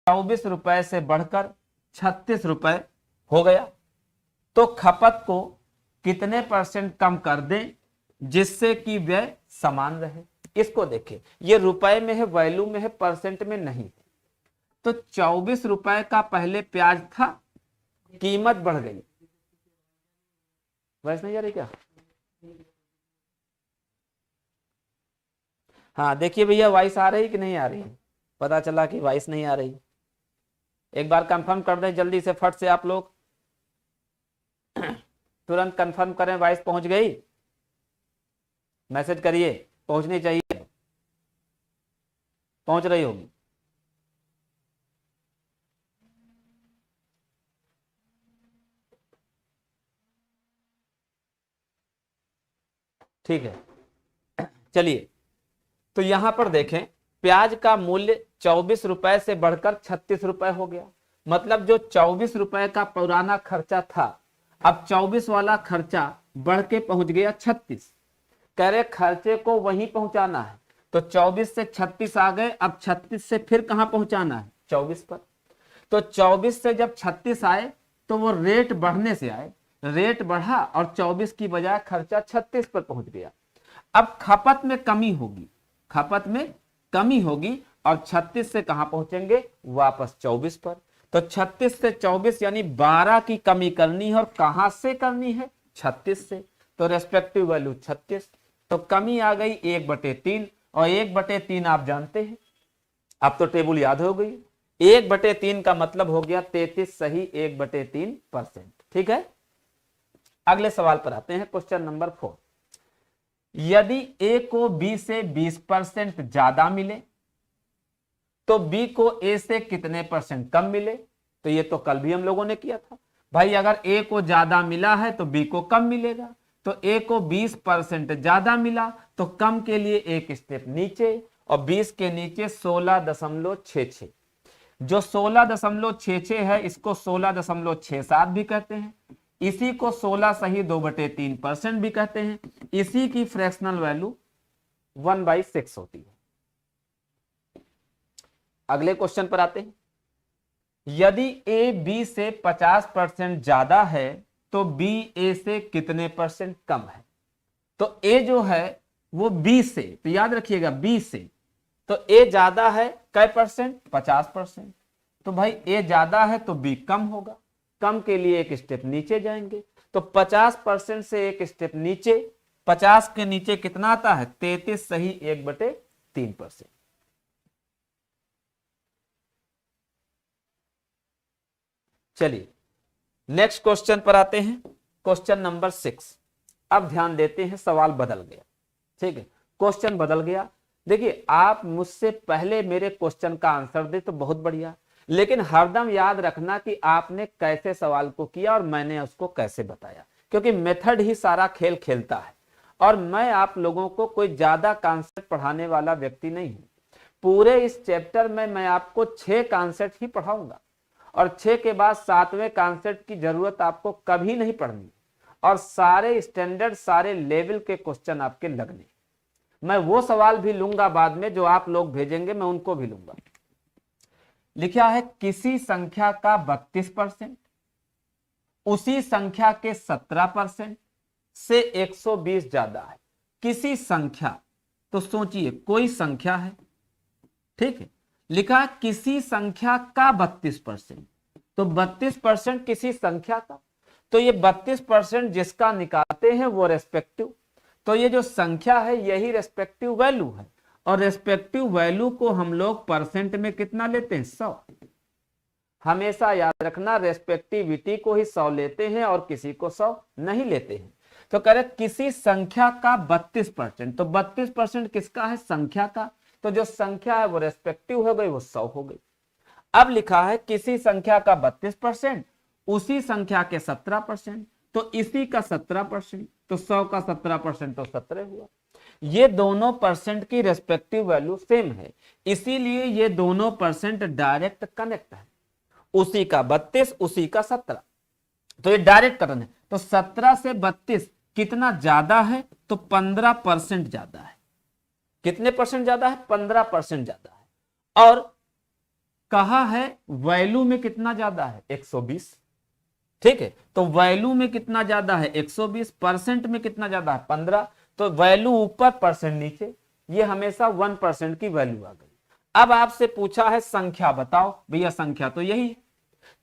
24 से बढ़कर 36 रुपए हो गया। तो खपत को कितने % कम कर दें जिससे कि व्यय समान रहे। इसको देखें, ये रुपए में है, वैल्यू में है, परसेंट में नहीं। तो 24 रुपए का पहले प्याज था, कीमत बढ़ गई। वैसे नहीं आ रही क्या? हाँ देखिए भैया, वॉइस आ रही कि नहीं आ रही? पता चला कि वॉइस नहीं आ रही। एक बार कंफर्म कर दें जल्दी से, फट से आप लोग तुरंत कंफर्म करें वॉइस पहुंच गई। मैसेज करिए, पहुंचनी चाहिए, पहुंच रही होगी। ठीक है, चलिए तो यहां पर देखें, प्याज का मूल्य 24 रुपए से बढ़कर 36 रुपए हो गया। मतलब जो 24 रुपए का पुराना खर्चा था, अब 24 वाला खर्चा बढ़ के पहुंच गया 36। कह रहे खर्चे को वहीं पहुंचाना है, तो 24 से 36 आ गए। अब 36 से फिर कहां पहुंचाना है? 24 पर। तो 24 से जब 36 आए तो वो रेट बढ़ने से आए, रेट बढ़ा और 24 की बजाय खर्चा 36 पर पहुंच गया। अब खपत में कमी होगी, खपत में कमी होगी और 36 से कहां पहुंचेंगे? वापस 24 पर। तो 36 से 24 यानी 12 की कमी करनी है, और कहां से करनी है? 36 से। तो रेस्पेक्टिव वैल्यू 36। तो कमी आ गई 1/3, और 1/3 आप जानते हैं, अब तो टेबल याद हो गई। 1/3 का मतलब हो गया 33 सही 1/3%। ठीक है, अगले सवाल पर आते हैं, क्वेश्चन नंबर 4। यदि ए को बी से 20% ज्यादा मिले तो बी को ए से कितने % कम मिले? तो ये तो कल भी हम लोगों ने किया था भाई, अगर ए को ज्यादा मिला है तो बी को कम मिलेगा। तो ए को 20% ज्यादा मिला तो कम के लिए एक स्टेप नीचे, और 20 के नीचे 16.66। जो 16.66 है इसको 16.67 भी कहते हैं, इसी को 16 सही 2/3% भी कहते हैं। इसी की फ्रैक्शनल वैल्यू 1/6 होती है। अगले क्वेश्चन पर आते हैं। यदि ए बी से 50% ज्यादा है तो बी ए से कितने % कम है? तो ए जो है वो बी से, तो याद रखिएगा बी से, तो ए ज्यादा है कै %? 50%। तो भाई ए ज्यादा है तो बी कम होगा, कम के लिए एक स्टेप नीचे जाएंगे। तो 50% से एक स्टेप नीचे, 50 के नीचे कितना आता है? 33 सही 1/3%। चलिए नेक्स्ट क्वेश्चन पर आते हैं, क्वेश्चन नंबर 6। अब ध्यान देते हैं, सवाल बदल गया। ठीक है, क्वेश्चन बदल गया। देखिए आप मुझसे पहले मेरे क्वेश्चन का आंसर दे तो बहुत बढ़िया, लेकिन हरदम याद रखना कि आपने कैसे सवाल को किया और मैंने उसको कैसे बताया, क्योंकि मेथड ही सारा खेल खेलता है। और मैं आप लोगों को कोई ज्यादा कॉन्सेप्ट पढ़ाने वाला व्यक्ति नहीं हूं। पूरे इस चैप्टर में मैं आपको 6 कॉन्सेप्ट ही पढ़ाऊंगा, और 6 के बाद 7वें कॉन्सेप्ट की जरूरत आपको कभी नहीं पड़नी, और सारे स्टैंडर्ड सारे लेवल के क्वेश्चन आपके लगने। मैं वो सवाल भी लूंगा बाद में जो आप लोग भेजेंगे, मैं उनको भी लूंगा। लिखा है किसी संख्या का 32% उसी संख्या के 17% से 120 ज्यादा है। किसी संख्या, तो सोचिए कोई संख्या है, ठीक है, लिखा है किसी संख्या का 32%, तो 32% किसी संख्या का, तो ये 32% जिसका निकालते हैं वो रेस्पेक्टिव, तो ये जो संख्या है यही रेस्पेक्टिव वैल्यू है, और रेस्पेक्टिव वैल्यू को हम लोग परसेंट में कितना लेते हैं? 100। हमेशा याद रखना रेस्पेक्टिविटी को ही 100 लेते हैं और किसी को 100 नहीं लेते हैं। तो कह रहे किसी संख्या का 32%, तो 32% किसका है? संख्या का, तो जो संख्या है वो रेस्पेक्टिव हो गई, वो 100 हो गई। अब लिखा है किसी संख्या का 32% उसी संख्या के 17%, तो इसी का 17%, तो 100 का 17% तो 17 हुआ। ये दोनों परसेंट की रेस्पेक्टिव वैल्यू सेम है, इसीलिए ये दोनों परसेंट डायरेक्ट कनेक्ट है। उसी का 32 उसी का 17, तो ये डायरेक्ट करंट है। तो 17 से 32 कितना ज्यादा है? तो 15% ज्यादा है। कितने % ज्यादा है? 15% ज्यादा है। और कहा है वैल्यू में कितना ज्यादा है 120, ठीक है, तो वैल्यू में कितना ज्यादा है 120, परसेंट में कितना ज्यादा है 15, तो वैल्यू ऊपर परसेंट नीचे, ये हमेशा 1% की वैल्यू आ गई। अब आपसे पूछा है संख्या बताओ, भैया संख्या तो यही है,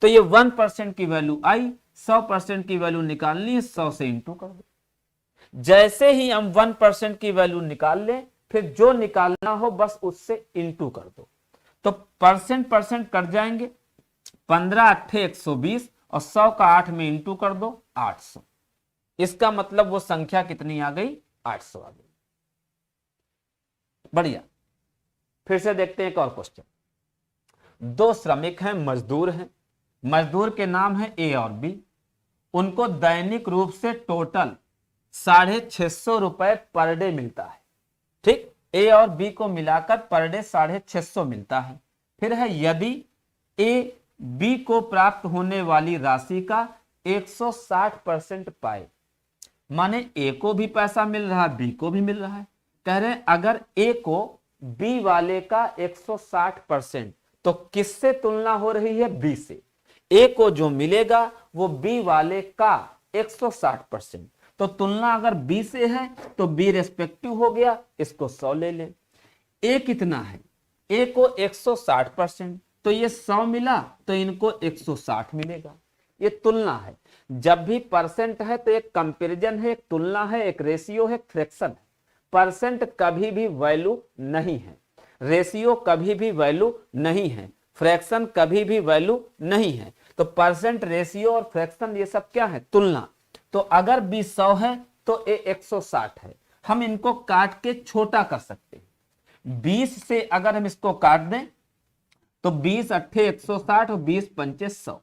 तो ये 1% की वैल्यू आई, 100% की वैल्यू निकालनी है, 100 से इंटू कर दो। जैसे ही हम 1% की वैल्यू निकाल लें, फिर जो निकालना हो बस उससे इंटू कर दो, तो परसेंट परसेंट कट जाएंगे, 15 अट्ठे 120 और 100 का 8 में इंटू कर दो 800। इसका मतलब वो संख्या कितनी आ गई 800 आ गई। बढ़िया, फिर से देखते हैं एक और क्वेश्चन। दो श्रमिक हैं, मजदूर हैं, मजदूर के नाम है ए और बी, उनको दैनिक रूप से टोटल 650 रुपए पर डे मिलता है, ठीक, ए और बी को मिलाकर पर डे 650 मिलता है। फिर है यदि ए बी को प्राप्त होने वाली राशि का 160% पाए, माने ए को भी पैसा मिल रहा है बी को भी मिल रहा है, कह रहे हैं अगर ए को बी वाले का 160%, तो किससे तुलना हो रही है बी से, ए को जो मिलेगा वो बी वाले का 160%, तो तुलना अगर बी से है तो बी रेस्पेक्टिव हो गया, इसको 100 ले लें। ए कितना है, ए को 160%, तो ये 100 मिला तो इनको 160 मिलेगा, ये तुलना है। जब भी परसेंट है तो एक कंपैरिजन है, एक तुलना है, एक रेशियो है, एक फ्रैक्शन है। परसेंट कभी भी वैल्यू नहीं है, रेशियो कभी भी वैल्यू नहीं है, फ्रैक्शन कभी भी वैल्यू नहीं है। तो परसेंट, रेशियो और फ्रैक्शन ये सब क्या है, तुलना। तो अगर बी 100 है तो ए 160 है, हम इनको काट के छोटा कर सकते हैं। 20 से अगर हम इसको काट दें तो 20 अट्ठे 160 और 20 पंचे 100,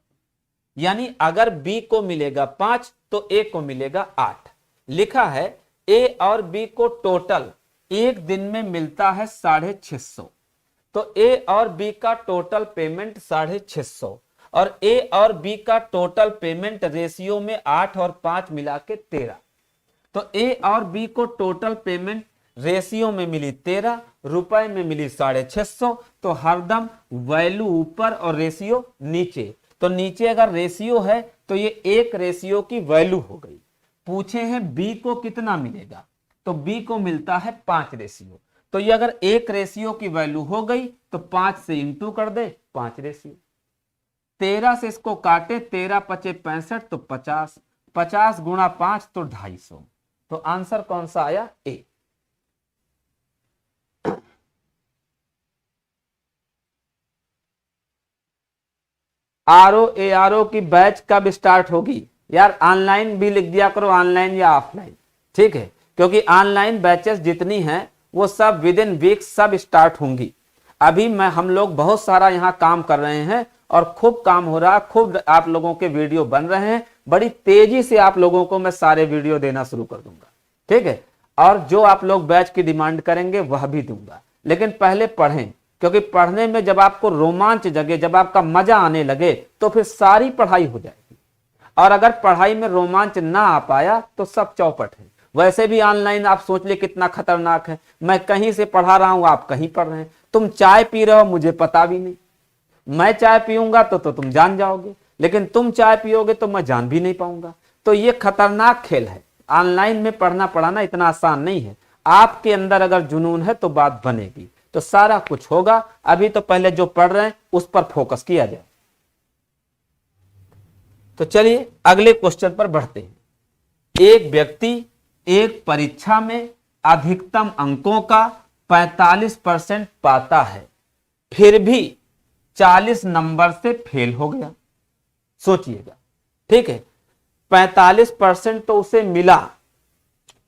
यानी अगर बी को मिलेगा 5 तो ए को मिलेगा 8। लिखा है ए और बी को टोटल एक दिन में मिलता है 650, तो ए और बी का टोटल पेमेंट 650 और ए और बी का टोटल पेमेंट रेशियो में 8 और 5 मिला के 13, तो ए और बी को टोटल पेमेंट रेशियो में मिली 13, रुपए में मिली 650, तो हरदम वैल्यू ऊपर और रेशियो नीचे, तो नीचे अगर रेशियो है तो ये एक रेशियो की वैल्यू हो गई। पूछे हैं बी को कितना मिलेगा, तो बी को मिलता है 5 रेशियो, तो ये अगर एक रेशियो की वैल्यू हो गई तो 5 से इंटू कर दे 5 रेशियो। 13 से इसको काटे, 13 पचे 65 तो 50, 50 गुणा 5 तो 250, तो आंसर कौन सा आया ए। आरओ की बैच कब स्टार्ट होगी, यार ऑनलाइन भी लिख दिया करो, ऑनलाइन या ऑफलाइन, ठीक है, क्योंकि ऑनलाइन बैचेस जितनी हैं वो सब विद इन वीक सब स्टार्ट होंगी। अभी हम लोग बहुत सारा यहाँ काम कर रहे हैं और खूब काम हो रहा है, खूब आप लोगों के वीडियो बन रहे हैं, बड़ी तेजी से आप लोगों को मैं सारे वीडियो देना शुरू कर दूंगा, ठीक है, और जो आप लोग बैच की डिमांड करेंगे वह भी दूंगा। लेकिन पहले पढ़ें, क्योंकि पढ़ने में जब आपको रोमांच जगे, जब आपका मजा आने लगे तो फिर सारी पढ़ाई हो जाएगी, और अगर पढ़ाई में रोमांच ना आ पाया तो सब चौपट है। वैसे भी ऑनलाइन आप सोच ले कितना खतरनाक है, मैं कहीं से पढ़ा रहा हूं, आप कहीं पढ़ रहे हैं, तुम चाय पी रहे हो मुझे पता भी नहीं, मैं चाय पीऊंगा तो तुम जान जाओगे, लेकिन तुम चाय पियोगे तो मैं जान भी नहीं पाऊंगा। तो ये खतरनाक खेल है, ऑनलाइन में पढ़ना पढ़ाना इतना आसान नहीं है। आपके अंदर अगर जुनून है तो बात बनेगी, तो सारा कुछ होगा। अभी तो पहले जो पढ़ रहे हैं उस पर फोकस किया जाए। तो चलिए अगले क्वेश्चन पर बढ़ते हैं। एक व्यक्ति एक परीक्षा में अधिकतम अंकों का 45% पाता है, फिर भी 40 नंबर से फेल हो गया। सोचिएगा, ठीक है, 45% तो उसे मिला,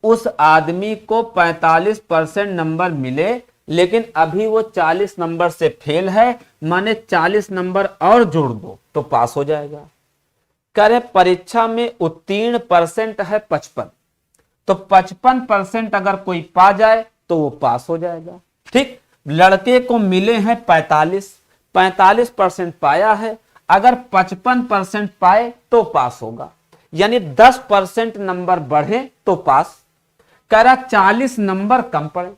उस आदमी को 45% नंबर मिले, लेकिन अभी वो 40 नंबर से फेल है, माने 40 नंबर और जोड़ दो तो पास हो जाएगा। करे परीक्षा में उत्तीर्ण परसेंट है 55, तो 55% अगर कोई पा जाए तो वो पास हो जाएगा। ठीक, लड़के को मिले हैं 45% पाया है, अगर 55% पाए तो पास होगा, यानी 10% नंबर बढ़े तो पास। करा 40 नंबर कम पड़े,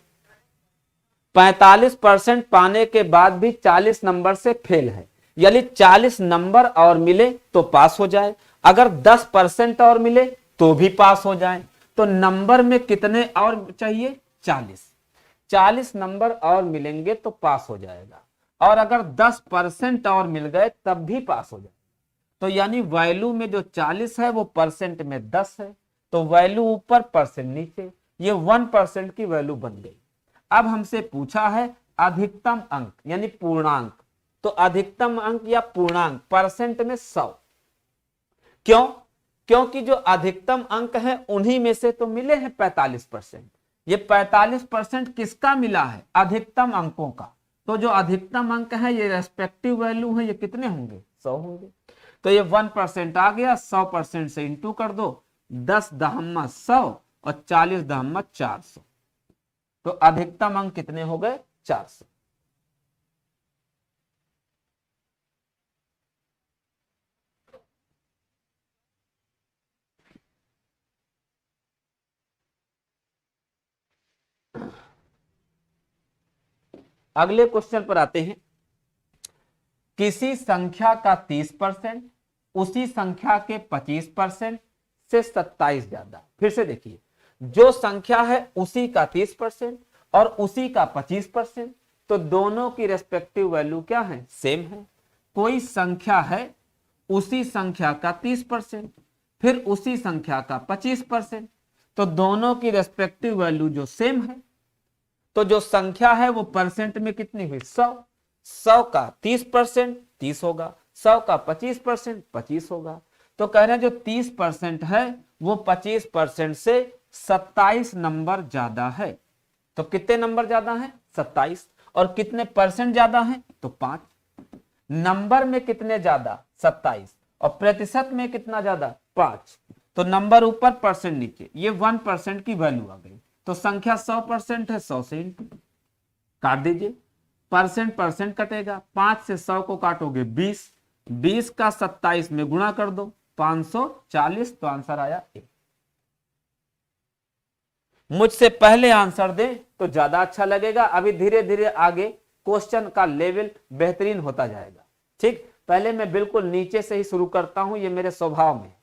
45% पाने के बाद भी 40 नंबर से फेल है, यानी 40 नंबर और मिले तो पास हो जाए, अगर 10% और मिले तो भी पास हो जाए। तो नंबर में कितने और चाहिए? 40। 40 नंबर और मिलेंगे तो पास हो जाएगा, और अगर 10% और मिल गए तब भी पास हो जाए। तो यानी वैल्यू में जो 40 है वो परसेंट में 10 है, तो वैल्यू ऊपर परसेंट नीचे, ये 1% की वैल्यू बन गई। अब हमसे पूछा है अधिकतम अंक यानी पूर्णांक, तो अधिकतम अंक या पूर्णांक परसेंट में 100। क्यों? क्योंकि जो अधिकतम अंक है उन्हीं में से तो मिले हैं 45%। ये 45% किसका मिला है? अधिकतम अंकों का। तो जो अधिकतम अंक है ये रेस्पेक्टिव वैल्यू है, ये कितने होंगे? 100 होंगे। तो ये 1% आ गया, 100% से इंटू कर दो, 10 दहम्मा 100 और 40 दहम्मा 400। तो अधिकतम अंक कितने हो गए? 400। अगले क्वेश्चन पर आते हैं। किसी संख्या का 30% उसी संख्या के 25% से 27 ज्यादा। फिर से देखिए, जो संख्या है उसी का 30% और उसी का 25%, तो दोनों की रेस्पेक्टिव वैल्यू क्या है? सेम है। कोई संख्या है उसी संख्या का 30%, फिर उसी संख्या का 25%, तो दोनों की रेस्पेक्टिव वैल्यू जो सेम है, तो जो संख्या है वो परसेंट में कितनी हुई? 100। 100 का 30% 30 होगा, 100 का 25% 25 होगा। तो कह रहे हैं जो 30% है वो 25% से 27 नंबर ज्यादा है। तो कितने नंबर ज्यादा है? 27। और कितने परसेंट ज्यादा है? तो 5। नंबर में कितने ज्यादा? 27। और प्रतिशत में कितना ज्यादा? 5। तो नंबर ऊपर परसेंट नीचे, ये 1% की वैल्यू आ गई। तो संख्या 100% है, 100 से इंटू काट दीजिए, परसेंट परसेंट कटेगा, 5 से 100 को काटोगे 20, 20 का 27 में गुणा कर दो 540, तो आंसर आया 1। मुझसे पहले आंसर दे तो ज्यादा अच्छा लगेगा। अभी धीरे धीरे आगे क्वेश्चन का लेवल बेहतरीन होता जाएगा। ठीक, पहले मैं बिल्कुल नीचे से ही शुरू करता हूं, ये मेरे स्वभाव में।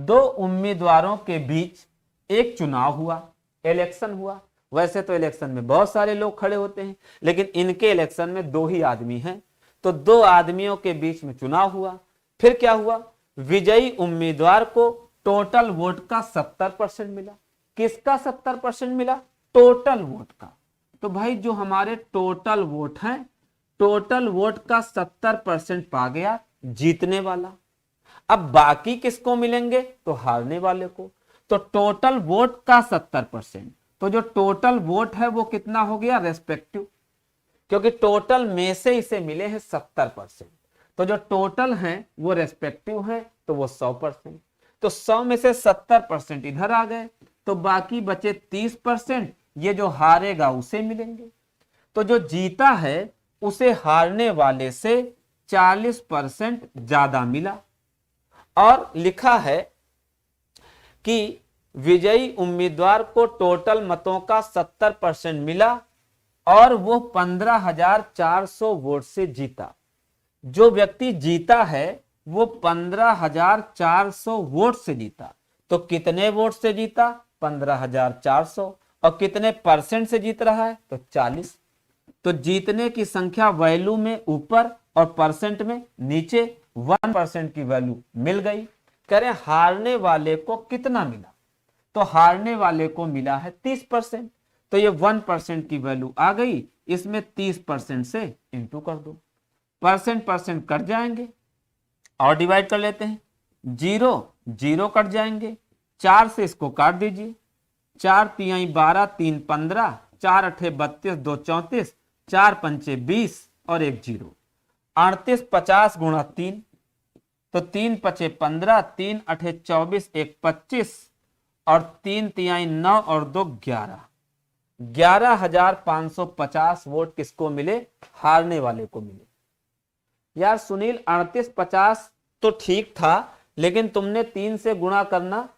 दो उम्मीदवारों के बीच एक चुनाव हुआ, इलेक्शन हुआ। वैसे तो इलेक्शन में बहुत सारे लोग खड़े होते हैं, लेकिन इनके इलेक्शन में 2 ही आदमी हैं। तो 2 आदमियों के बीच में चुनाव हुआ। फिर क्या हुआ? विजयी उम्मीदवार को टोटल वोट का 70% मिला। किसका 70% मिला? टोटल वोट का। तो भाई जो हमारे टोटल वोट हैं, टोटल वोट का 70% पा गया जीतने वाला। अब बाकी किसको मिलेंगे? तो हारने वाले को। तो टोटल वोट का 70%, तो जो टोटल वोट है वो कितना हो गया? रेस्पेक्टिव, क्योंकि टोटल में से इसे मिले हैं 70%। तो जो टोटल है वो रेस्पेक्टिव है, तो वो 100%। तो 100 में से 70% इधर आ गए, तो बाकी बचे 30%, ये जो हारेगा उसे मिलेंगे। तो जो जीता है उसे हारने वाले से 40% ज्यादा मिला। और लिखा है कि विजयी उम्मीदवार को टोटल मतों का 70% मिला और वो 15,400 वोट से जीता। जो व्यक्ति जीता है वो 15,400 वोट से जीता। तो कितने वोट से जीता? 15,400। और कितने परसेंट से जीत रहा है? तो 40। तो जीतने की संख्या वैल्यू में ऊपर और परसेंट में नीचे, 1% की वैल्यू मिल गई। कह रहे हारने वाले को कितना मिला? तो हारने वाले को मिला है 30%। तो ये 1% की वैल्यू आ गई, इसमें 30% से इंटू कर दो, परसेंट परसेंट कट जाएंगे और डिवाइड कर लेते हैं। 0 0 कट जाएंगे, 4 से इसको काट दीजिए, 4 तिहाई 12, 3 15, 4 अठे 32, 2 34, 4 पंचे 20 और 1 0। 38 50 गुणा 3, तो 3 पचे 15, 3 अठे 24, 1 25 और 3 तिहाई 9 और 2 11। 11,550 वोट किसको मिले? हारने वाले को मिले। यार सुनील 38 50 तो ठीक था, लेकिन तुमने 3 से गुणा करना,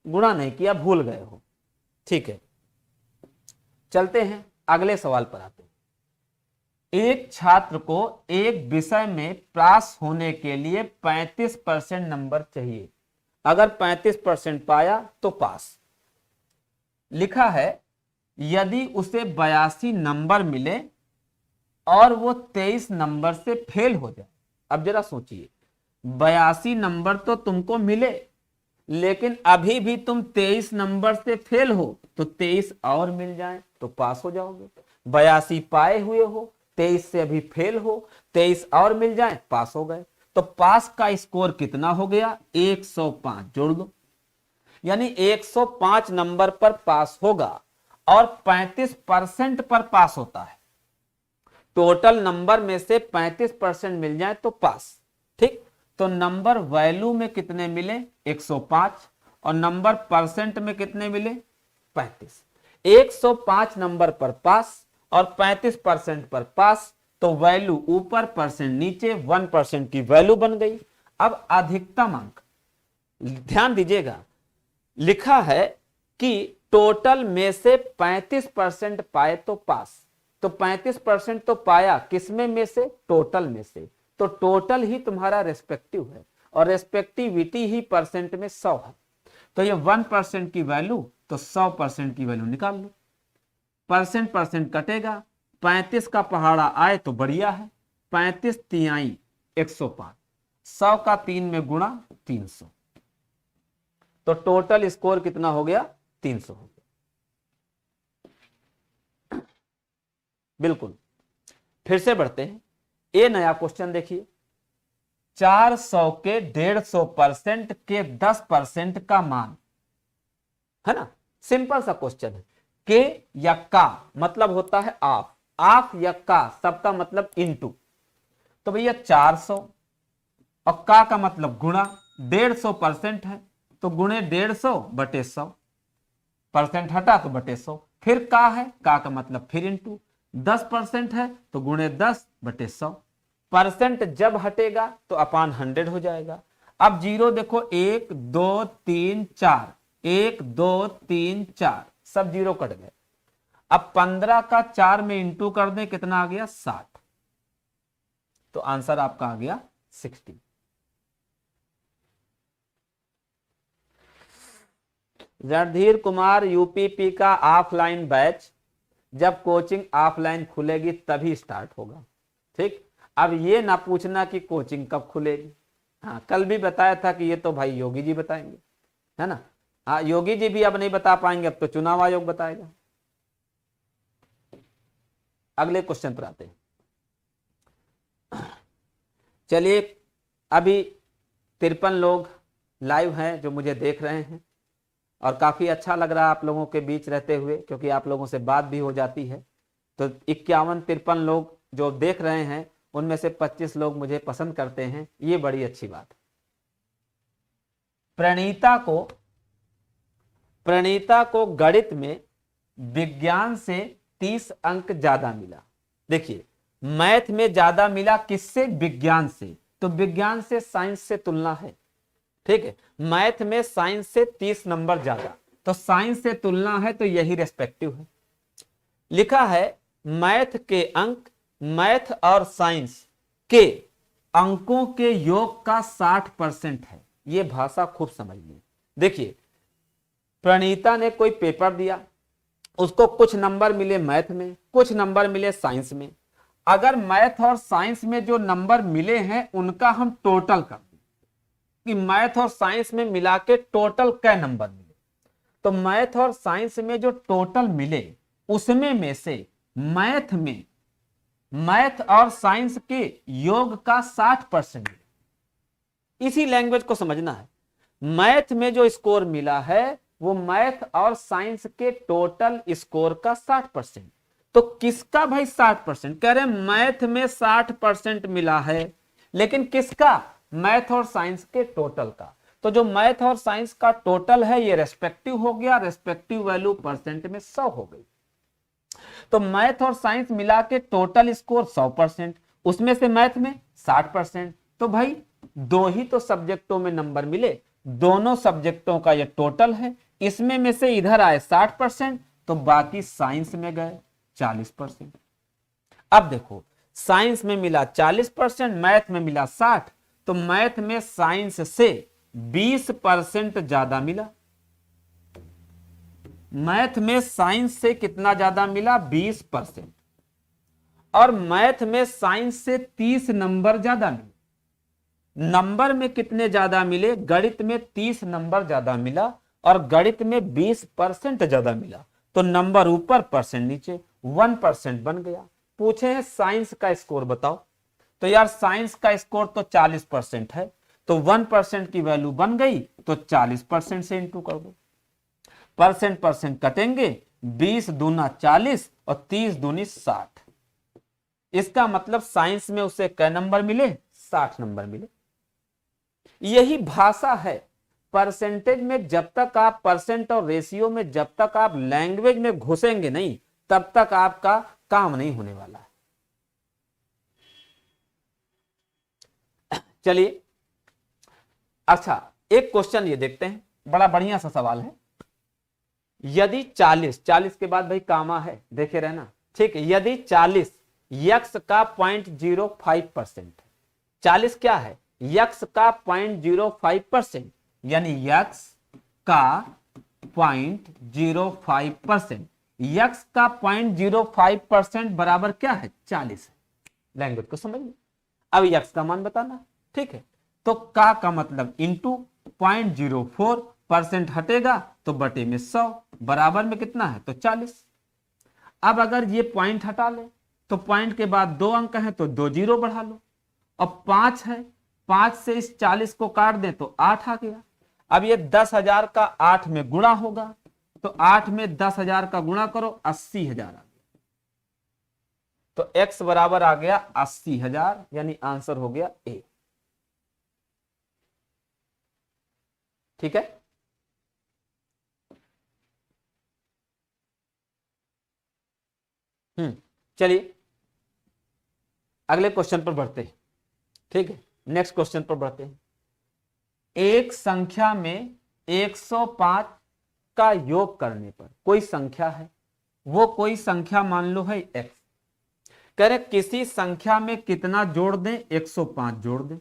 गुणा नहीं किया, भूल गए हो। ठीक है, चलते हैं अगले सवाल पर आते हैं। एक छात्र को एक विषय में पास होने के लिए 35% नंबर चाहिए। अगर 35% पाया तो पास। लिखा है यदि उसे 82 नंबर मिले और वो 23 नंबर से फेल हो जाए। अब जरा सोचिए, 82 नंबर तो तुमको मिले, लेकिन अभी भी तुम 23 नंबर से फेल हो, तो 23 और मिल जाए तो पास हो जाओगे। 82 पाए हुए हो, 23 से अभी फेल हो, 23 और मिल जाए, पास हो गए। तो पास का स्कोर कितना हो गया? 105। जोड़ दो, यानी 105 नंबर पर पास होगा और 35% पर पास होता है। टोटल नंबर में से 35% मिल जाए तो पास। ठीक, तो नंबर वैल्यू में कितने मिले? 105। और नंबर परसेंट में कितने मिले? 35। 105 नंबर पर पास और 35% पर पास, तो वैल्यू ऊपर परसेंट नीचे 1% की वैल्यू बन गई। अब अधिकतम अंक ध्यान दीजिएगा, लिखा है कि टोटल में से 35% पाए तो पास। तो 35% तो पाया किसमें में से? टोटल में से। तो टोटल ही तुम्हारा रेस्पेक्टिव है और रेस्पेक्टिविटी ही परसेंट में 100 है। तो ये 1% की वैल्यू, तो 100% की वैल्यू निकाल लो। परसेंट परसेंट कटेगा, 35 का पहाड़ा आए तो बढ़िया है। 35 तिहाई 105, 100 का 3 में गुणा 300, तो टोटल स्कोर कितना हो गया? 300 हो गया। बिल्कुल, फिर से बढ़ते हैं। ये नया क्वेश्चन देखिए, 400 के 150% के 10% का मान है ना। सिंपल सा क्वेश्चन है। के या का मतलब होता है ऑफ, ऑफ या का सबका मतलब इनटू। तो भैया 400 और का मतलब गुणा, 150% है तो गुणे 150 बटे 100, परसेंट हटा तो बटे 100, फिर का है, का मतलब फिर इनटू, 10% है तो गुणे 10 बटे 100, परसेंट जब हटेगा तो अपान 100 हो जाएगा। अब जीरो देखो, 1 2 3 4, 1 2 3 4 सब जीरो कट गए। अब 15 का 4 में इंटू कर दें, कितना आ गया? 60। तो आंसर आपका आ गया 60। रणधीर कुमार यूपीपी का ऑफलाइन बैच जब कोचिंग ऑफलाइन खुलेगी तभी स्टार्ट होगा। ठीक, अब ये ना पूछना कि कोचिंग कब खुलेगी। हाँ, कल भी बताया था कि ये तो भाई योगी जी बताएंगे, है ना। हाँ, योगी जी भी अब नहीं बता पाएंगे, अब तो चुनाव आयोग बताएगा। अगले क्वेश्चन पर आते हैं। चलिए, अभी 53 लोग लाइव हैं जो मुझे देख रहे हैं और काफी अच्छा लग रहा है आप लोगों के बीच रहते हुए, क्योंकि आप लोगों से बात भी हो जाती है। तो 51-53 लोग जो देख रहे हैं उनमें से 25 लोग मुझे पसंद करते हैं, ये बड़ी अच्छी बात है। प्रणीता को गणित में विज्ञान से 30 अंक ज्यादा मिला। देखिए, मैथ में ज्यादा मिला किससे? विज्ञान से। तो विज्ञान से साइंस से तुलना है। ठीक है, मैथ में साइंस से 30 नंबर ज्यादा, तो साइंस से तुलना है, तो यही रेस्पेक्टिव है। लिखा है मैथ के अंक, मैथ और साइंस के अंकों के योग का 60% है। ये भाषा खूब समझिए। देखिए, प्रणीता ने कोई पेपर दिया, उसको कुछ नंबर मिले मैथ में, कुछ नंबर मिले साइंस में। अगर मैथ और साइंस में जो नंबर मिले हैं उनका हम टोटल कर दें कि मैथ और साइंस में मिला के टोटल क्या नंबर मिले, तो मैथ और साइंस में जो टोटल मिले उसमें में से मैथ में, मैथ और साइंस के योग का 60%। इसी लैंग्वेज को समझना है। मैथ में जो स्कोर मिला है वो मैथ और साइंस के टोटल स्कोर का 60%। तो किसका भाई 60%? कह रहे हैं मैथ में 60% मिला है, लेकिन किसका? मैथ और साइंस के टोटल का। तो जो मैथ और साइंस का टोटल है ये रेस्पेक्टिव हो गया, रेस्पेक्टिव वैल्यू परसेंट में 100 हो गई। तो मैथ और साइंस मिला के टोटल स्कोर 100%, उसमें से मैथ में 60%। तो भाई दो ही तो सब्जेक्टों में नंबर मिले, दोनों सब्जेक्टों का ये टोटल है, इसमें में से इधर आए 60%, तो बाकी साइंस में गए 40%। अब देखो साइंस में मिला 40%, मैथ में मिला 60, तो मैथ में साइंस से 20% ज्यादा मिला। मैथ में साइंस से कितना ज्यादा मिला? 20%। और मैथ में साइंस से 30 नंबर ज्यादा मिले। नंबर में कितने ज्यादा मिले? गणित में 30 नंबर ज्यादा मिला और गणित में 20% ज्यादा मिला। तो नंबर ऊपर परसेंट नीचे, 1% बन गया। पूछे हैं साइंस का स्कोर बताओ, तो यार साइंस का स्कोर तो 40% है, तो 1% की वैल्यू बन गई, तो 40% से इंटू कर दो। परसेंट परसेंट कटेंगे, 20 दूना 40 और 30 दूनी 60। इसका मतलब साइंस में उसे कै नंबर मिले? 60 नंबर मिले। यही भाषा है। परसेंटेज में जब तक आप परसेंट और रेशियो में जब तक आप लैंग्वेज में घुसेंगे नहीं, तब तक आपका काम नहीं होने वाला है। चलिए अच्छा, एक क्वेश्चन ये देखते हैं, बड़ा बढ़िया सा सवाल है। यदि 40 के बाद भाई कामा है, देखे रहना, ठीक है। यदि 40 यक्स का 0.05% है, 40 क्या है? यक्स का 0.05%, यानी यक्स का 0.05%, यक्स का 0.05% बराबर क्या है? 40 है। लैंग्वेज को समझ लो। अब यक्स का मान बताना, ठीक है। तो का मतलब इंटू 0.04% हटेगा तो बटे में 100, बराबर में कितना है? तो 40। अब अगर ये पॉइंट हटा ले तो पॉइंट के बाद 2 अंक है तो 2 जीरो बढ़ा लो। अब 5 है, 5 से इस 40 को काट दें तो 8 आ गया। अब ये 10,000 का 8 में गुणा होगा, तो 8 में 10,000 का गुणा करो, 80,000 आ गया। तो x बराबर आ गया 80,000, यानी आंसर हो गया ए। ठीक है। चलिए अगले क्वेश्चन पर बढ़ते हैं। ठीक है, नेक्स्ट क्वेश्चन पर बढ़ते हैं। एक संख्या में 105 का योग करने पर, कोई संख्या है, वो कोई संख्या मान लो है x। कह रहे किसी संख्या में कितना जोड़ दें? 105 जोड़ दें।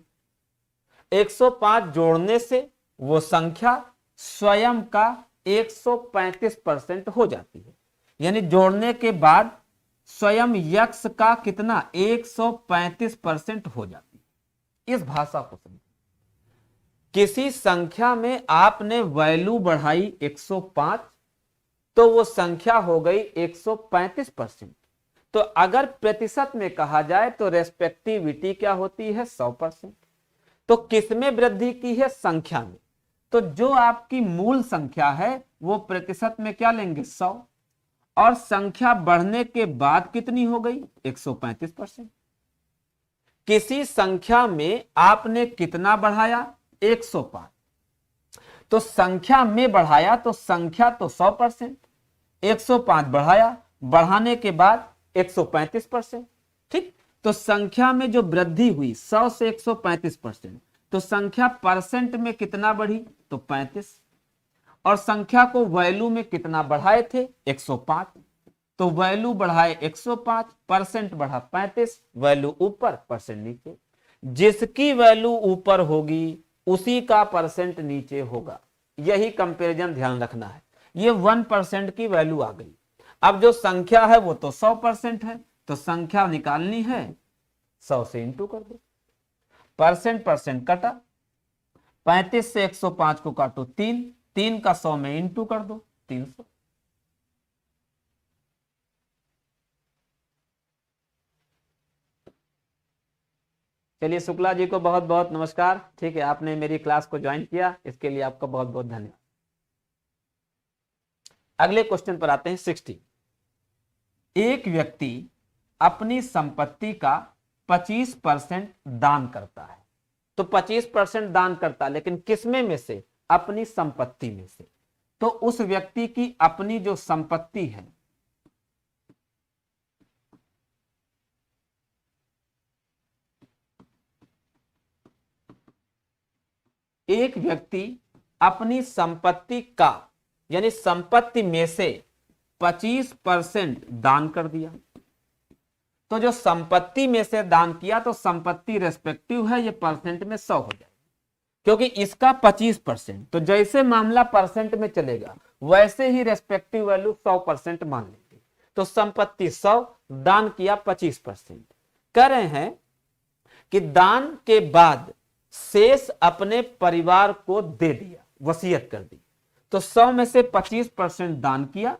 105 जोड़ने से वो संख्या स्वयं का 135% हो जाती है। यानी जोड़ने के बाद स्वयं यक्स का कितना? 135% हो जाती है। इस भाषा को समझो। किसी संख्या में आपने वैल्यू बढ़ाई 105, तो वो संख्या हो गई 135%। तो अगर प्रतिशत में कहा जाए तो रेस्पेक्टिविटी क्या होती है? 100%। तो किसमें वृद्धि की है? संख्या में। तो जो आपकी मूल संख्या है वो प्रतिशत में क्या लेंगे? 100। और संख्या बढ़ने के बाद कितनी हो गई? 135%। किसी संख्या में आपने कितना बढ़ाया? 105। तो संख्या में बढ़ाया तो संख्या तो 100%, 105 बढ़ाया, बढ़ाने के बाद 135%। ठीक, तो संख्या में जो वृद्धि हुई 100 से 135%, तो संख्या परसेंट में कितना बढ़ी? तो 35। और संख्या को वैल्यू में कितना बढ़ाए थे? 105। तो वैल्यू बढ़ाए 105, परसेंट बढ़ा 35, वैल्यू ऊपर परसेंट नीचे। जिसकी वैल्यू ऊपर होगी उसी का परसेंट नीचे होगा। यही कंपैरिजन ध्यान रखना है। ये 1% की वैल्यू आ गई। अब जो संख्या है वो तो 100% है, तो संख्या निकालनी है, 100 से इंटू कर दो। परसेंट परसेंट कटा, 35 से 105 को काटो 3, 3 का 100 में इंटू कर दो, 300। चलिए शुक्ला जी को बहुत बहुत नमस्कार। ठीक है, आपने मेरी क्लास को ज्वाइन किया, इसके लिए आपका बहुत बहुत धन्यवाद। अगले क्वेश्चन पर आते हैं 60। एक व्यक्ति अपनी संपत्ति का 25% दान करता है। तो 25% दान करता, लेकिन किसमें में से? अपनी संपत्ति में से। तो उस व्यक्ति की अपनी जो संपत्ति है, एक व्यक्ति अपनी संपत्ति का, यानी संपत्ति में से 25% दान कर दिया। तो जो संपत्ति में से दान किया तो संपत्ति रेस्पेक्टिव है, ये परसेंट में 100 हो जाएगा, क्योंकि इसका 25%। तो जैसे मामला परसेंट में चलेगा वैसे ही रेस्पेक्टिव वैल्यू 100% मान लेंगे। तो संपत्ति 100, दान किया 25%। कह रहे हैं कि दान के बाद शेष अपने परिवार को दे दिया, वसीयत कर दी। तो 100 में से 25% दान किया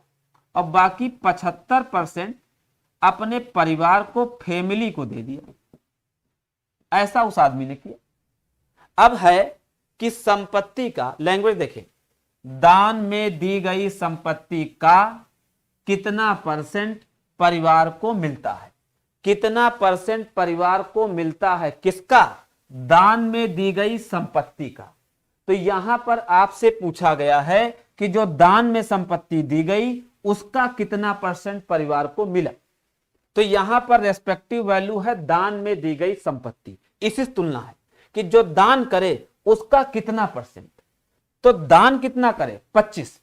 और बाकी 75% अपने परिवार को, फैमिली को दे दिया। ऐसा उस आदमी ने किया। अब है कि संपत्ति का लैंग्वेज देखें, दान में दी गई संपत्ति का कितना परसेंट परिवार को मिलता है, कितना परसेंट परिवार को मिलता है, किसका, दान में दी गई संपत्ति का। तो यहां पर आपसे पूछा गया है कि जो दान में संपत्ति दी गई उसका कितना परसेंट परिवार को मिला। तो यहां पर रेस्पेक्टिव वैल्यू है दान में दी गई संपत्ति। इसी तुलना है कि जो दान करे उसका कितना परसेंट। तो दान कितना करे 25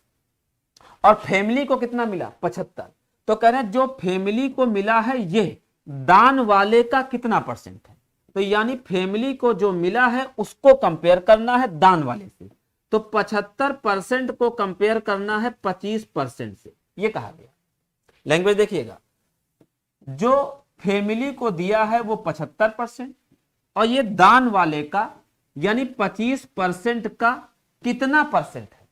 और फैमिली को कितना मिला 75। तो कह रहे हैं जो फैमिली को मिला है ये दान वाले का कितना परसेंट है। तो यानी फैमिली को जो मिला है उसको कंपेयर करना है दान वाले से। तो 75% को कंपेयर करना है 25% से, ये कहा गया। लैंग्वेज देखिएगा, जो फैमिली को दिया है वो 75% और ये दान वाले का यानी 25% का कितना परसेंट है।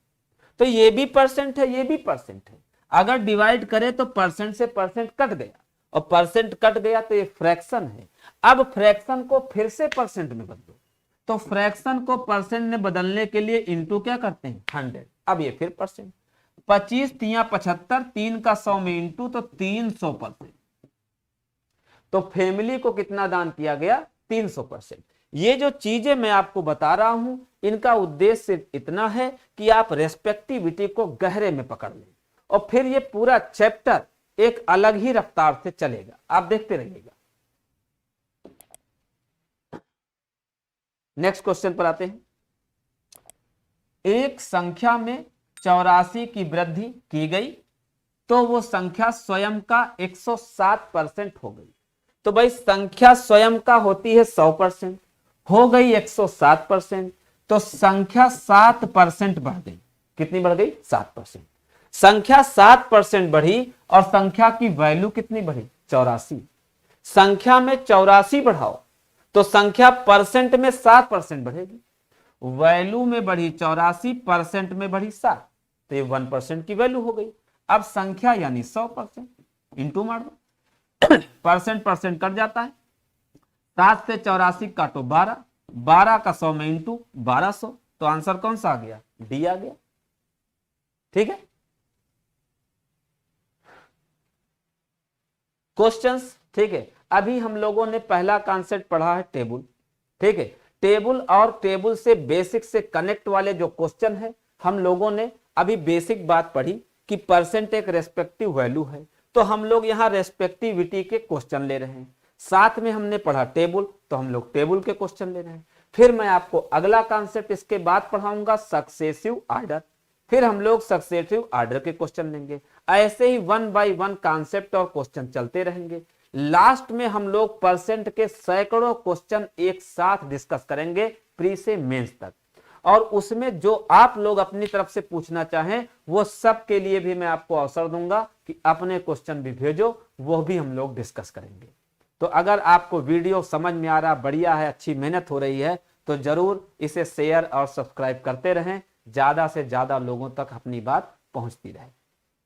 तो ये भी परसेंट है, ये भी परसेंट है। अगर डिवाइड करें तो परसेंट से परसेंट कट गया और परसेंट कट गया तो ये फ्रैक्शन है। अब फ्रैक्शन को फिर से परसेंट में बदलो। तो फ्रैक्शन को परसेंट में बदलने के लिए इंटू क्या करते हैं 100। अब ये फिर परसेंट, 25 तिया 75, 3 का 100 में इंटू तो 300%। तो फैमिली को कितना दान किया गया 300%। ये जो चीजें मैं आपको बता रहा हूं इनका उद्देश्य सिर्फ इतना है कि आप रेस्पेक्टिविटी को गहरे में पकड़ लें और फिर ये पूरा चैप्टर एक अलग ही रफ्तार से चलेगा, आप देखते रहिएगा। नेक्स्ट क्वेश्चन पर आते हैं। एक संख्या में 84 की वृद्धि की गई तो वो संख्या स्वयं का 107% हो गई। तो भाई संख्या स्वयं का होती है 100%, हो गई 107%। तो संख्या 7% बढ़ गई। कितनी बढ़ गई 7%। संख्या 7% बढ़ी और संख्या की वैल्यू कितनी बढ़ी 84। संख्या में 84 बढ़ाओ तो संख्या परसेंट में 7% बढ़ेगी। वैल्यू में बढ़ी 84, परसेंट में बढ़ी 7, तो ये 1% की वैल्यू हो गई। अब संख्या यानी 100%, इंटू मार दो, परसेंट परसेंट कट जाता है। 7 से 84 काटो 12, 12 का 100 में इंटू 1200। तो आंसर कौन सा आ गया, डी आ गया। ठीक है, क्वेश्चंस। ठीक है, अभी हम लोगों ने पहला कॉन्सेप्ट पढ़ा है टेबल। ठीक है, टेबल और टेबल से बेसिक से कनेक्ट वाले जो क्वेश्चन है हम लोगों ने अभी बेसिक बात पढ़ी कि परसेंट एक रेस्पेक्टिव वैल्यू है। तो हम लोग यहाँ रेस्पेक्टिविटी के क्वेश्चन ले रहे हैं। साथ में हमने पढ़ा टेबल, तो हम लोग टेबल के क्वेश्चन ले रहे हैं। फिर मैं आपको अगला कॉन्सेप्ट इसके बाद पढ़ाऊंगा सक्सेसिव आर्डर, फिर हम लोग सक्सेसिव आर्डर के क्वेश्चन लेंगे। ऐसे ही 1 बाय 1 कॉन्सेप्ट और क्वेश्चन चलते रहेंगे। लास्ट में हम लोग परसेंट के सैकड़ों क्वेश्चन एक साथ डिस्कस करेंगे प्री से मेंस तक, और उसमें जो आप लोग अपनी तरफ से पूछना चाहें वो सब के लिए भी मैं आपको अवसर दूंगा कि अपने क्वेश्चन भी भेजो, वो भी हम लोग डिस्कस करेंगे। तो अगर आपको वीडियो समझ में आ रहा, बढ़िया है, अच्छी मेहनत हो रही है, तो जरूर इसे शेयर और सब्सक्राइब करते रहें, ज्यादा से ज्यादा लोगों तक अपनी बात पहुंचती रहे।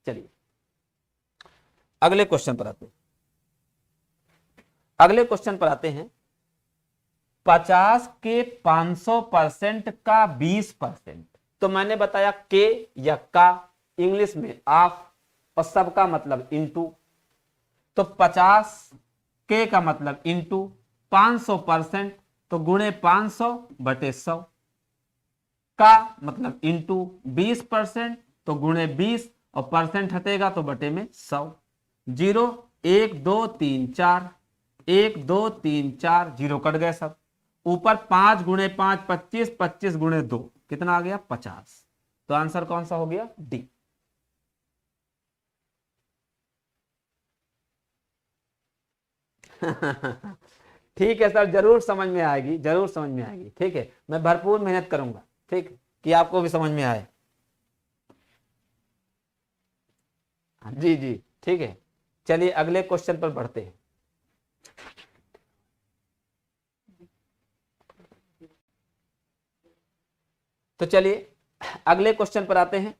चलिए अगले क्वेश्चन पर आते हैं। अगले क्वेश्चन पर आते हैं। 50 के 500% का 20%। तो मैंने बताया के या का, इंग्लिश में ऑफ, और सबका मतलब इनटू। तो 50 के का मतलब इनटू, 500% तो गुणे 500 बटे 100, का मतलब इनटू 20% तो गुणे 20 और परसेंट हटेगा तो बटे में 100। 0 1 2 3 4, 1 2 3 4, 0 कट गए सब। ऊपर 5 गुणे 5 25, 25 गुणे 2 कितना आ गया 50। तो आंसर कौन सा हो गया डी। ठीक है सर, जरूर समझ में आएगी, जरूर समझ में आएगी। ठीक है, मैं भरपूर मेहनत करूंगा, ठीक, कि आपको भी समझ में आए। जी जी ठीक है, चलिए अगले क्वेश्चन पर बढ़ते हैं। तो चलिए अगले क्वेश्चन पर आते हैं।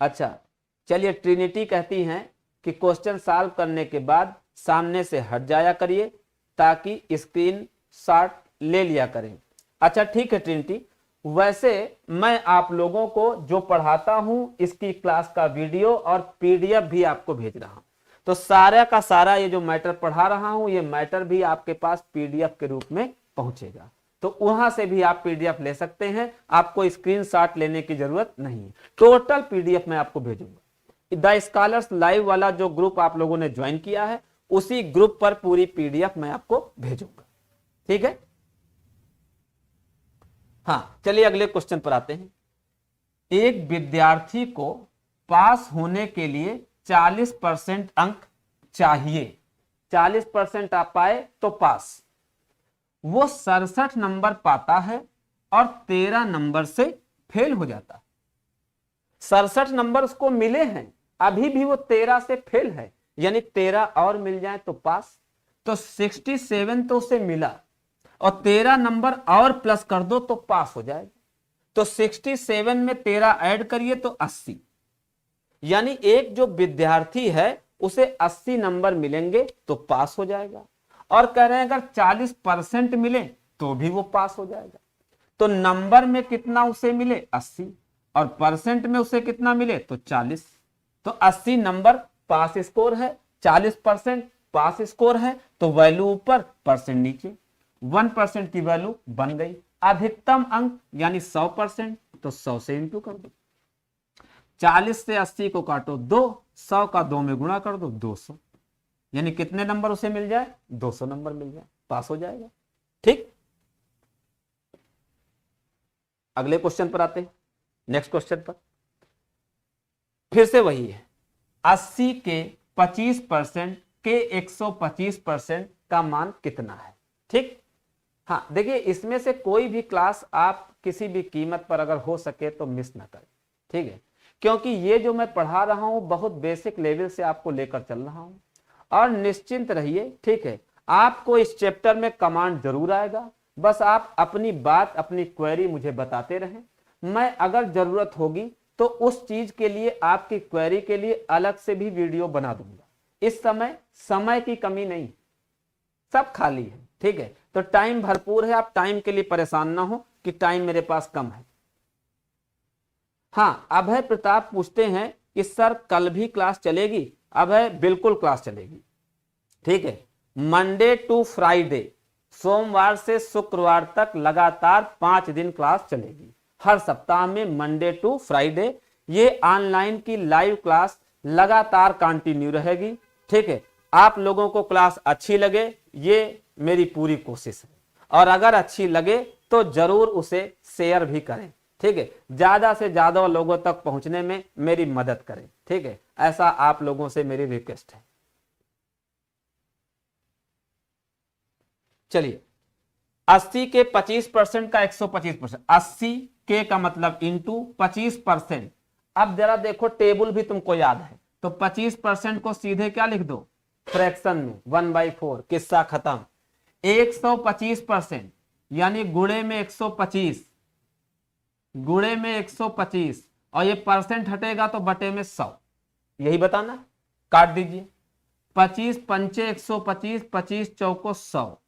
अच्छा, चलिए ट्रिनिटी कहती हैं कि क्वेश्चन सॉल्व करने के बाद सामने से हट जाया करिए ताकि स्क्रीन शॉट ले लिया करें। अच्छा ठीक है ट्रिनिटी, वैसे मैं आप लोगों को जो पढ़ाता हूं इसकी क्लास का वीडियो और पीडीएफ भी आपको भेज रहा हूं, तो सारा का सारा ये जो मैटर पढ़ा रहा हूं ये मैटर भी आपके पास पीडीएफ के रूप में पहुंचेगा, तो वहां से भी आप पीडीएफ ले सकते हैं, आपको स्क्रीनशॉट लेने की जरूरत नहीं है। टोटल पीडीएफ मैं आपको भेजूंगा। द स्कॉलर्स लाइव वाला जो ग्रुप आप लोगों ने ज्वाइन किया है उसी ग्रुप पर पूरी पीडीएफ मैं आपको भेजूंगा, ठीक है। हाँ चलिए अगले क्वेश्चन पर आते हैं। एक विद्यार्थी को पास होने के लिए 40% अंक चाहिए, 40% आप पाए तो पास। वो 67 नंबर पाता है और 13 नंबर से फेल हो जाता है। 67 नंबर उसको मिले हैं, अभी भी वो 13 से फेल है, यानी 13 और मिल जाए तो पास। तो 67 तो उसे मिला और 13 नंबर और प्लस कर दो तो पास हो जाएगा। तो 67 में 13 ऐड करिए तो 80, यानी एक जो विद्यार्थी है उसे 80 नंबर मिलेंगे तो पास हो जाएगा। और कह रहे हैं अगर 40% मिले तो भी वो पास हो जाएगा। तो नंबर में कितना उसे मिले 80 और परसेंट में उसे कितना मिले तो 40, तो 80 नंबर पास स्कोर है, 40% पास स्कोर है, तो वैल्यू ऊपर परसेंट नीचे, 1% की वैल्यू बन गई। अधिकतम अंक यानी 100%, तो 100 से इंटू कर दो, 40 से 80 को काटो 2, 100 का 2 में गुणा कर दो 200, यानी कितने नंबर उसे मिल जाए 200 नंबर मिल जाए, पास हो जाएगा। ठीक, अगले क्वेश्चन पर आते हैं, नेक्स्ट क्वेश्चन पर। फिर से वही है, 80 के 25% के 125% का मान कितना है। ठीक, हाँ देखिए इसमें से कोई भी क्लास आप किसी भी कीमत पर अगर हो सके तो मिस ना करें, ठीक है, क्योंकि ये जो मैं पढ़ा रहा हूं बहुत बेसिक लेवल से आपको लेकर चल रहा हूं। और निश्चिंत रहिए, ठीक है, आपको इस चैप्टर में कमांड जरूर आएगा, बस आप अपनी बात अपनी क्वेरी मुझे बताते रहें। मैं अगर जरूरत होगी तो उस चीज के लिए आपकी क्वेरी के लिए अलग से भी वीडियो बना दूंगा। इस समय की कमी नहीं, सब खाली है, ठीक है, तो टाइम भरपूर है, आप टाइम के लिए परेशान ना हो कि टाइम मेरे पास कम है। हाँ अभय प्रताप पूछते हैं कि सर कल भी क्लास चलेगी। अभय बिल्कुल क्लास चलेगी, ठीक है, मंडे टू फ्राइडे, सोमवार से शुक्रवार तक लगातार 5 दिन क्लास चलेगी। हर सप्ताह में मंडे टू फ्राइडे ये ऑनलाइन की लाइव क्लास लगातार कंटिन्यू रहेगी, ठीक है। आप लोगों को क्लास अच्छी लगे ये मेरी पूरी कोशिश है, और अगर अच्छी लगे तो जरूर उसे शेयर भी करें, ठीक है, ज्यादा से ज्यादा लोगों तक पहुंचने में मेरी मदद करें, ठीक है, ऐसा आप लोगों से मेरी रिक्वेस्ट है। चलिए 80 के 25% का 125%, 80 के का मतलब इंटू 25%। अब जरा देखो टेबल भी तुमको याद है, तो 25% को सीधे क्या लिख दो फ्रैक्शन में 1/4, किस्सा खत्म। 125% यानी गुणे में 125, गुणे में 125, और ये परसेंट हटेगा तो बटे में 100, यही बताना, काट दीजिए। 25 पंचे 125, 25 चौको 100,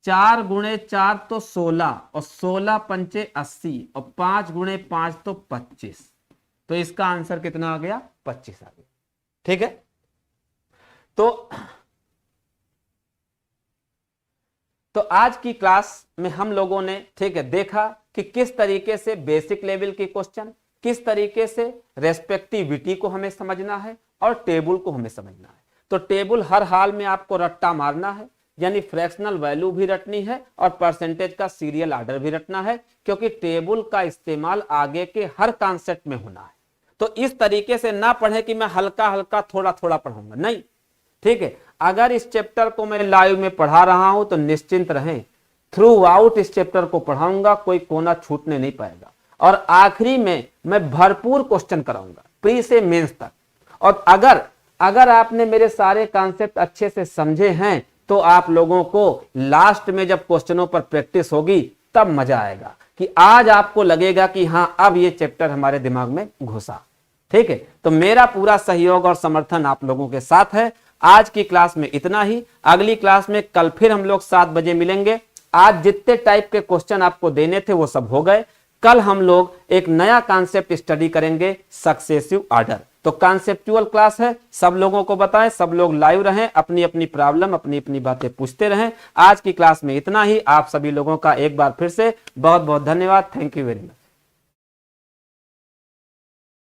4 गुणे 4 तो 16, और 16 पंचे 80, और 5 गुणे 5 तो 25, तो इसका आंसर कितना आ गया 25 आ गया, ठीक है। तो आज की क्लास में हम लोगों ने, ठीक है, देखा कि किस तरीके से बेसिक लेवल के क्वेश्चन, किस तरीके से रेस्पेक्टिविटी को हमें समझना है और टेबल को हमें समझना है। तो टेबल हर हाल में आपको रट्टा मारना है, यानी फ्रैक्शनल वैल्यू भी रटनी है और परसेंटेज का सीरियल ऑर्डर भी रटना है, क्योंकि टेबल का इस्तेमाल आगे के हर कॉन्सेप्ट में होना है। तो इस तरीके से ना पढ़े कि मैं हल्का हल्का थोड़ा थोड़ा पढ़ाऊंगा, नहीं, ठीक है। अगर इस चैप्टर को मैं लाइव में पढ़ा रहा हूं तो निश्चिंत रहें, थ्रू आउट इस चैप्टर को पढ़ाऊंगा, कोई कोना छूटने नहीं पाएगा। और आखिरी में मैं भरपूर क्वेश्चन कराऊंगा प्री से मेंस तक। और अगर आपने मेरे सारे कॉन्सेप्ट अच्छे से समझे हैं तो आप लोगों को लास्ट में जब क्वेश्चनों पर प्रैक्टिस होगी तब मजा आएगा कि आज आपको लगेगा कि हाँ अब ये चैप्टर हमारे दिमाग में घुसा, ठीक है। तो मेरा पूरा सहयोग और समर्थन आप लोगों के साथ है। आज की क्लास में इतना ही, अगली क्लास में कल फिर हम लोग 7 बजे मिलेंगे। आज जितने टाइप के क्वेश्चन आपको देने थे वो सब हो गए। कल हम लोग एक नया कॉन्सेप्ट स्टडी करेंगे, सक्सेसिव ऑर्डर। तो कॉन्सेप्चुअल क्लास है, सब लोगों को बताएं, सब लोग लाइव रहें, अपनी अपनी प्रॉब्लम अपनी अपनी बातें पूछते रहें। आज की क्लास में इतना ही। आप सभी लोगों का एक बार फिर से बहुत बहुत धन्यवाद। Thank you very much.